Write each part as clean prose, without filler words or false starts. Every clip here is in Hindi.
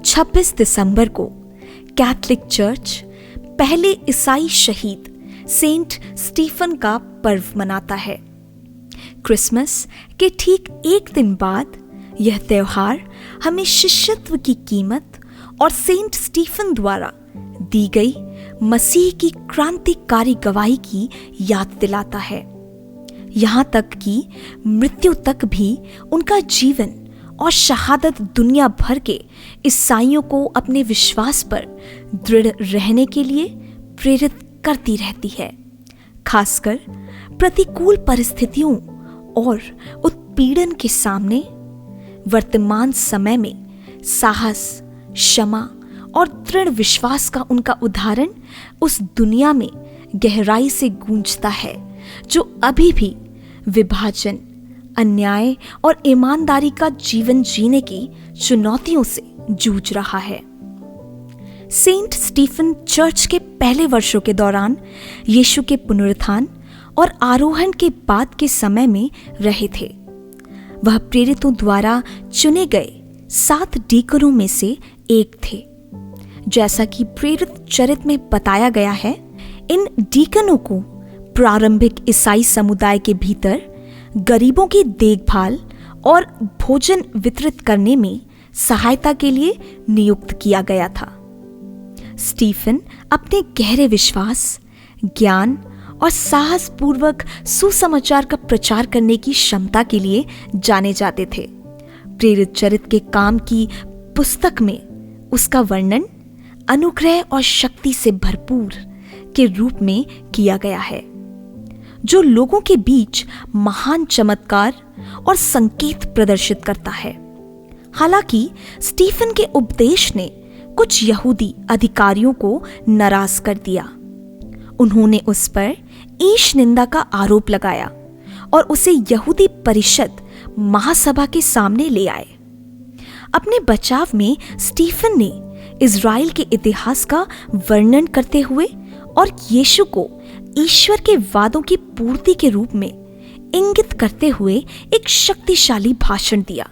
26 दिसंबर को कैथोलिक चर्च पहले ईसाई शहीद सेंट स्टीफन का पर्व मनाता है। क्रिसमस के ठीक एक दिन बाद यह त्योहार हमें शिष्यत्व की कीमत और सेंट स्टीफन द्वारा दी गई मसीह की क्रांतिकारी गवाही की याद दिलाता है। यहाँ तक कि मृत्यु तक भी उनका जीवन और शहादत दुनिया भर के ईसाइयों को अपने विश्वास पर दृढ़ रहने के लिए प्रेरित करती रहती है। खासकर प्रतिकूल परिस्थितियों और उत्पीड़न के सामने वर्तमान समय में साहस, क्षमा और दृढ़ विश्वास का उनका उदाहरण उस दुनिया में गहराई से गूंजता है जो अभी भी विभाजन, अन्याय और ईमानदारी का जीवन जीने की चुनौतियों से जूझ रहा है। सेंट स्टीफन चर्च के पहले वर्षों के दौरान यीशु के पुनरुत्थान और आरोहण के बाद के समय में रहे थे। वह प्रेरितों द्वारा चुने गए 7 डीकनों में से एक थे। जैसा कि प्रेरित चरित्र में बताया गया है, इन डीकनों को प्रारंभिक ईसाई समुदाय के भीतर गरीबों की देखभाल और भोजन वितरित करने में सहायता के लिए नियुक्त किया गया था। स्टीफन अपने गहरे विश्वास, ज्ञान और साहस पूर्वक सुसमाचार का प्रचार करने की क्षमता के लिए जाने जाते थे। प्रेरित चरित्र के काम की पुस्तक में उसका वर्णन अनुग्रह और शक्ति से भरपूर के रूप में किया गया है, जो लोगों के बीच महान चमत्कार और संकेत प्रदर्शित करता है। हालांकि स्टीफन के उपदेश ने कुछ यहूदी अधिकारियों को नाराज कर दिया। उन्होंने उस पर ईश निंदा का आरोप लगाया और उसे यहूदी परिषद महासभा के सामने ले आए। अपने बचाव में स्टीफन ने इज़राइल के इतिहास का वर्णन करते हुए और यीशु को ईश्वर के वादों की पूर्ति के रूप में इंगित करते हुए एक शक्तिशाली भाषण दिया।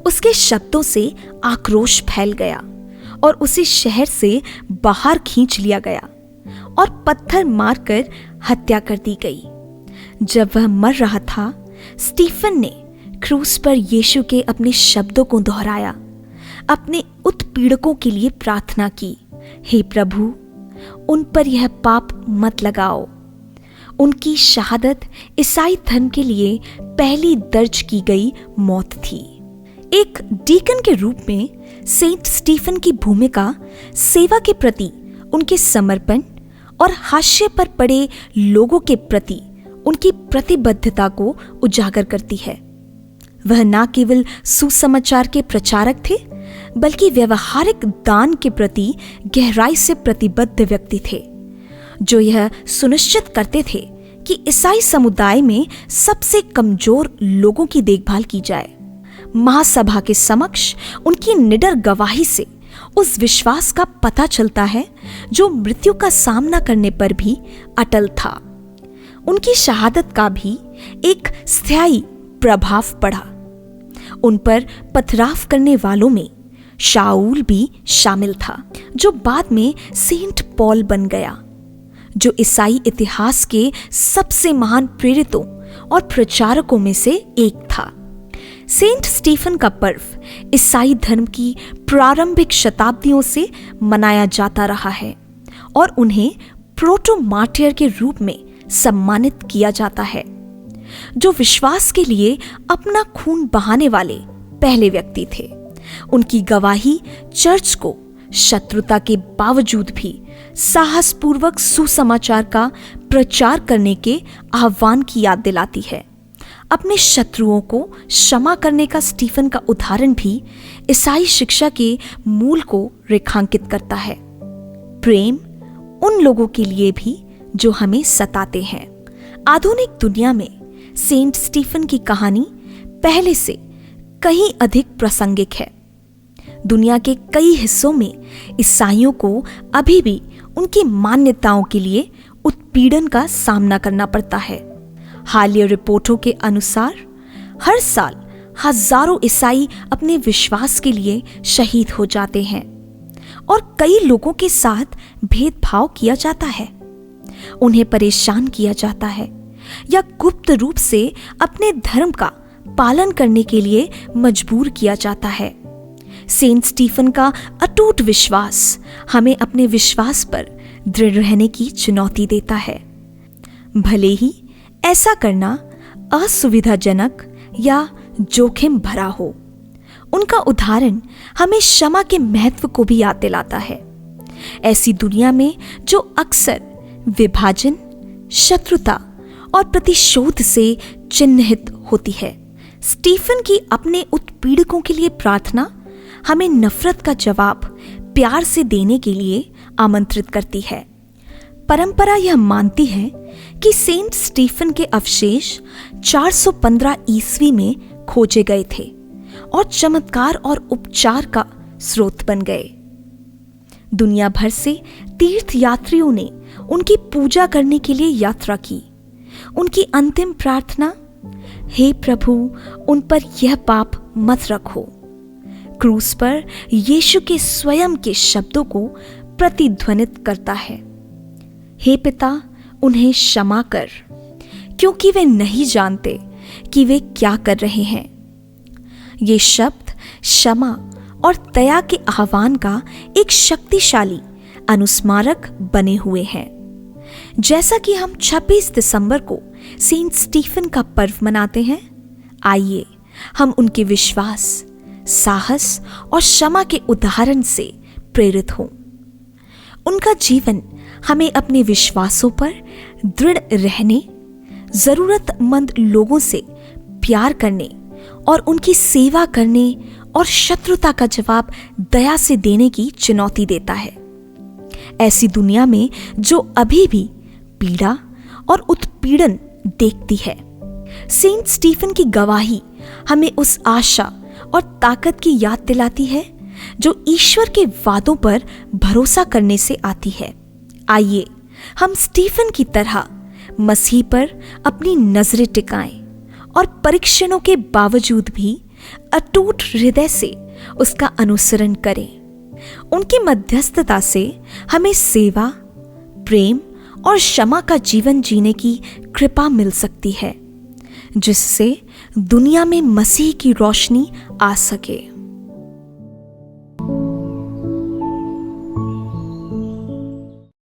उसके शब्दों से आक्रोश फैल गया और उसे शहर से बाहर खींच लिया गया और पत्थर मारकर हत्या कर दी गई। जब वह मर रहा था, स्टीफन ने क्रूस पर यीशु के अपने शब्दों को दोहराया, अपने उत्पीड़कों के लिए प्रार्थना की, हे प्रभु, उन पर यह पाप मत लगाओ। उनकी शहादत ईसाई धर्म के लिए पहली दर्ज की गई मौत थी। एक डीकन के रूप में सेंट स्टीफन की भूमिका सेवा के प्रति उनके समर्पण और हाशिए पर पड़े लोगों के प्रति उनकी प्रतिबद्धता को उजागर करती है। वह न केवल सुसमाचार के प्रचारक थे, बल्कि व्यवहारिक दान के प्रति गहराई से प्रतिबद्ध व्यक्ति थे, जो यह सुनिश्चित करते थे कि ईसाई समुदाय में सबसे कमजोर लोगों की देखभाल की जाए। महासभा के समक्ष उनकी निडर गवाही से उस विश्वास का पता चलता है जो मृत्यु का सामना करने पर भी अटल था। उनकी शहादत का भी एक स्थायी प्रभाव पड़ा। उन पर पथराव करने वालों में शाऊल भी शामिल था, जो बाद में सेंट पॉल बन गया, जो ईसाई इतिहास के सबसे महान प्रेरितों और प्रचारकों में से एक था। सेंट स्टीफन का पर्व ईसाई धर्म की प्रारंभिक शताब्दियों से मनाया जाता रहा है और उन्हें प्रोटो मार्टियर के रूप में सम्मानित किया जाता है, जो विश्वास के लिए अपना खून बहाने वाले पहले व्यक्ति थे। उनकी गवाही चर्च को शत्रुता के बावजूद भी साहसपूर्वक सुसमाचार का प्रचार करने के आह्वान की याद दिलाती है। अपने शत्रुओं को क्षमा करने का स्टीफन का उदाहरण भी ईसाई शिक्षा के मूल को रेखांकित करता है। प्रेम उन लोगों के लिए भी जो हमें सताते हैं। आधुनिक दुनिया में सेंट स्टीफन की कहानी पहले से कहीं अधिक प्रासंगिक है। दुनिया के कई हिस्सों में ईसाइयों को अभी भी उनकी मान्यताओं के लिए उत्पीड़न का सामना करना पड़ता है। हालिया रिपोर्टों के अनुसार हर साल हजारों ईसाई अपने विश्वास के लिए शहीद हो जाते हैं और कई लोगों के साथ भेदभाव किया जाता है, उन्हें परेशान किया जाता है या गुप्त रूप से अपने धर्म का पालन करने के लिए मजबूर किया जाता है। सेंट स्टीफन का अटूट विश्वास हमें अपने विश्वास पर दृढ़ रहने की चुनौती देता है, भले ही ऐसा करना असुविधाजनक या जोखिम भरा हो। उनका उदाहरण हमें क्षमा के महत्व को भी याद दिलाता है। ऐसी दुनिया में जो अक्सर विभाजन, शत्रुता और प्रतिशोध से चिन्हित होती है, स्टीफन की अपने उत्पीड़कों के लिए प्रार्थना हमें नफरत का जवाब प्यार से देने के लिए आमंत्रित करती है। परंपरा यह मानती है कि सेंट स्टीफन के अवशेष 415 ईस्वी में खोजे गए थे और चमत्कार और उपचार का स्रोत बन गए। दुनिया भर से तीर्थयात्रियों ने उनकी पूजा करने के लिए यात्रा की। उनकी अंतिम प्रार्थना, हे प्रभु, उन पर यह पाप मत रखो, क्रूस पर यीशु के स्वयं के शब्दों को प्रतिध्वनित करता है। हे पिता, उन्हें क्षमा कर, क्योंकि वे नहीं जानते कि वे क्या कर रहे हैं। ये शब्द क्षमा और दया के आह्वान का एक शक्तिशाली अनुस्मारक बने हुए हैं। जैसा कि हम 26 दिसंबर को सेंट स्टीफन का पर्व मनाते हैं, आइए हम उनके विश्वास, साहस और क्षमा के उदाहरण से प्रेरित हों। उनका जीवन हमें अपने विश्वासों पर दृढ़ रहने, जरूरतमंद लोगों से प्यार करने और उनकी सेवा करने और शत्रुता का जवाब दया से देने की चुनौती देता है। ऐसी दुनिया में जो अभी भी पीड़ा और उत्पीड़न देखती है, सेंट स्टीफन की गवाही हमें उस आशा और ताकत की याद दिलाती है जो ईश्वर के वादों पर भरोसा करने से आती है। आइए हम स्टीफन की तरह मसीह पर अपनी नजरें टिकाएं और परीक्षणों के बावजूद भी अटूट हृदय से उसका अनुसरण करें। उनकी मध्यस्थता से हमें सेवा, प्रेम और क्षमा का जीवन जीने की कृपा मिल सकती है, जिससे दुनिया में मसीह की रोशनी आ सके।